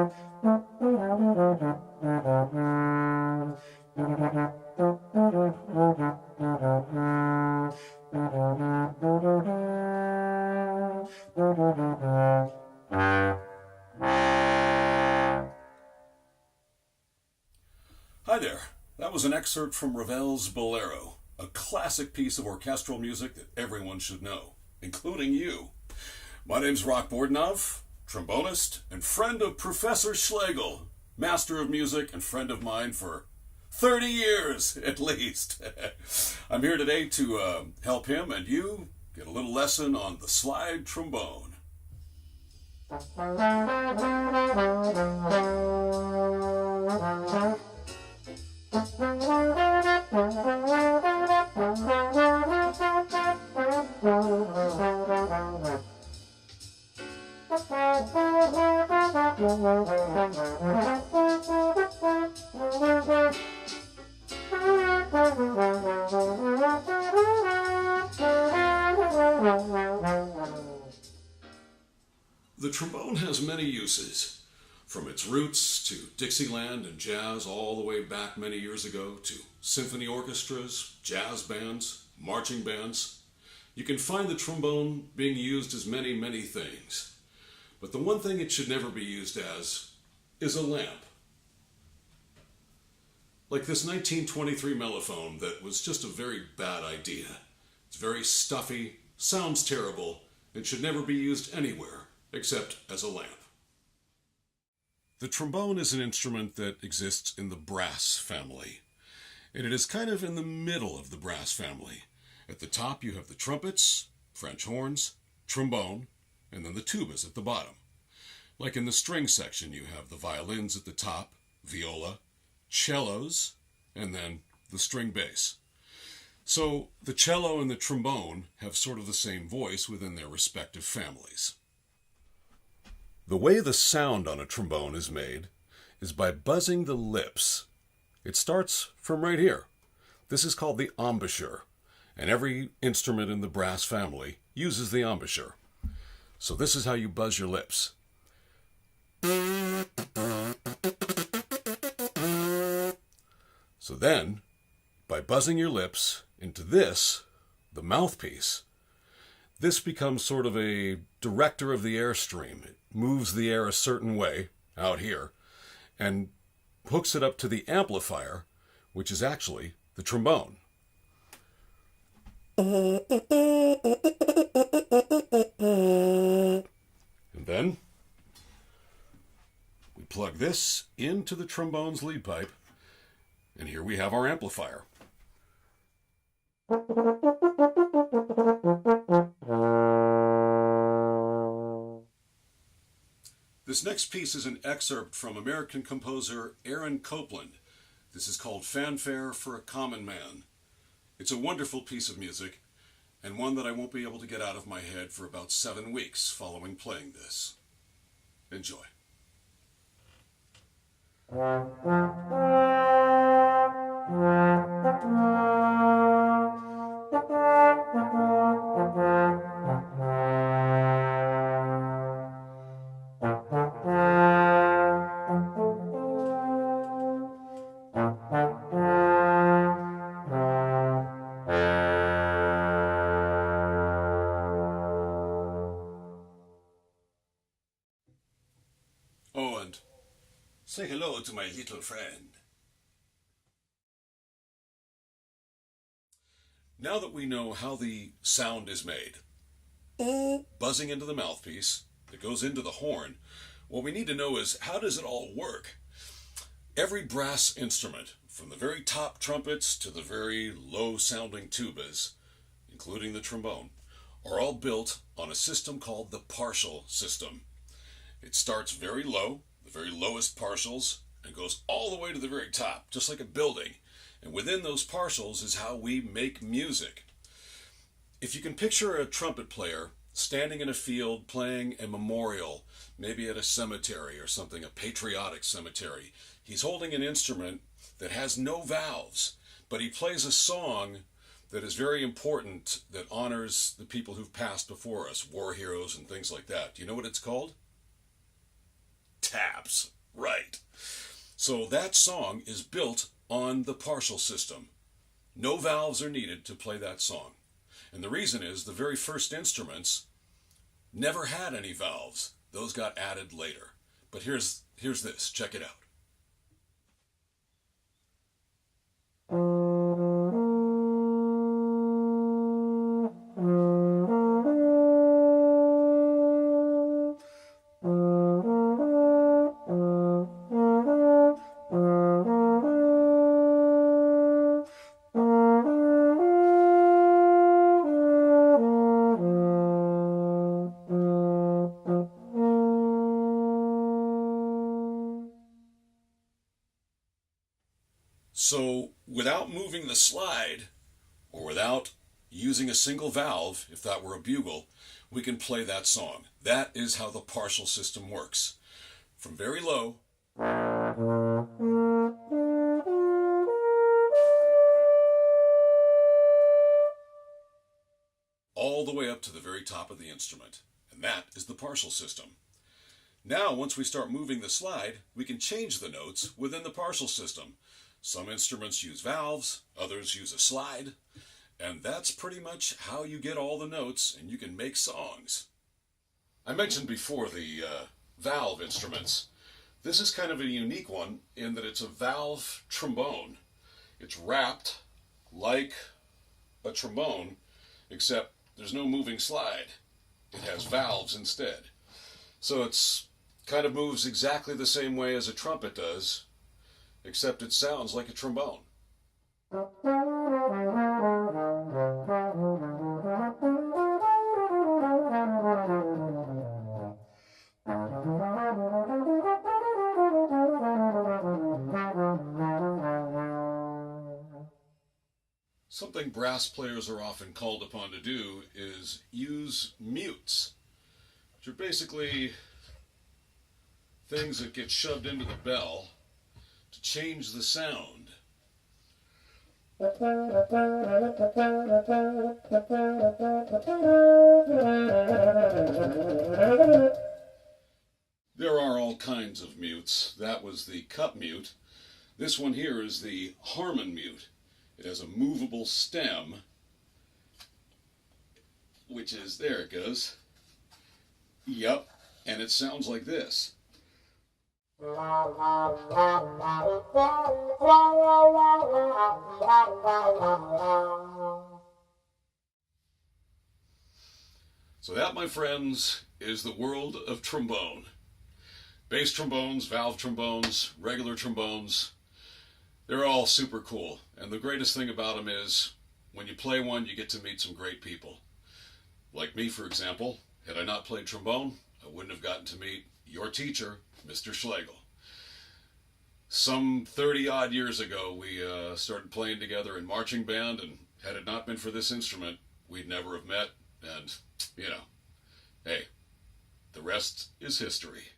Hi there. That was an excerpt from Ravel's Bolero, a classic piece of orchestral music that everyone should know, including you. My name's Rock Bordenov, trombonist and friend of Professor Schlegel, master of music and friend of mine for 30 years at least. I'm here today to help him and you get a little lesson on the slide trombone. The trombone has many uses, from its roots to Dixieland and jazz all the way back many years ago to symphony orchestras, jazz bands, marching bands. You can find the trombone being used as many, many things. But the one thing it should never be used as is a lamp. Like this 1923 mellophone that was just a very bad idea. It's very stuffy, sounds terrible, and should never be used anywhere except as a lamp. The trombone is an instrument that exists in the brass family, and it is kind of in the middle of the brass family. At the top you have the trumpets, French horns, trombone, and then the tubas at the bottom. Like in the string section, you have the violins at the top, viola, cellos, and then the string bass. So the cello and the trombone have sort of the same voice within their respective families. The way the sound on a trombone is made is by buzzing the lips. It starts from right here. This is called the embouchure, and every instrument in the brass family uses the embouchure. So this is how you buzz your lips. So then, by buzzing your lips into this, the mouthpiece, this becomes sort of a director of the airstream. It moves the air a certain way, out here, and hooks it up to the amplifier, which is actually the trombone. And then we plug this into the trombone's lead pipe, and here we have our amplifier. This next piece is an excerpt from American composer Aaron Copland. This is called Fanfare for a Common Man. It's a wonderful piece of music, and one that I won't be able to get out of my head for about 7 weeks following playing this. Enjoy. Oh, and say hello to my little friend. Now that we know how the sound is made, buzzing into the mouthpiece that goes into the horn, what we need to know is, how does it all work? Every brass instrument, from the very top trumpets to the very low-sounding tubas, including the trombone, are all built on a system called the partial system. It starts very low, the very lowest partials, and goes all the way to the very top, just like a building. And within those partials is how we make music. If you can picture a trumpet player standing in a field playing a memorial, maybe at a cemetery or something, a patriotic cemetery, he's holding an instrument that has no valves, but he plays a song that is very important, that honors the people who've passed before us, war heroes and things like that. Do you know what it's called? Tap. Snaps. Right. So that song is built on the partial system. No valves are needed to play that song. And the reason is the very first instruments never had any valves. Those got added later. But here's this. Check it out. So without moving the slide, or without using a single valve, if that were a bugle, we can play that song. That is how the partial system works. From very low all the way up to the very top of the instrument. And that is the partial system. Now, once we start moving the slide, we can change the notes within the partial system. Some instruments use valves, others use a slide, and that's pretty much how you get all the notes and you can make songs. I mentioned before the valve instruments. This is kind of a unique one in that it's a valve trombone. It's wrapped like a trombone, except there's no moving slide. It has valves instead. So it's kind of moves exactly the same way as a trumpet does, except it sounds like a trombone. Something brass players are often called upon to do is use mutes, which are basically things that get shoved into the bell to change the sound. There are all kinds of mutes. That was the cup mute. This one here is the Harmon mute. It has a movable stem, which is, there it goes. Yep, and it sounds like this. So that, my friends, is the world of trombone. Bass trombones, valve trombones, regular trombones, they're all super cool. And the greatest thing about them is when you play one, you get to meet some great people. Like me, for example. Had I not played trombone, I wouldn't have gotten to meet your teacher, Mr. Schlegel. Some 30-odd years ago, we started playing together in marching band, and had it not been for this instrument, we'd never have met. And, you know, hey, the rest is history.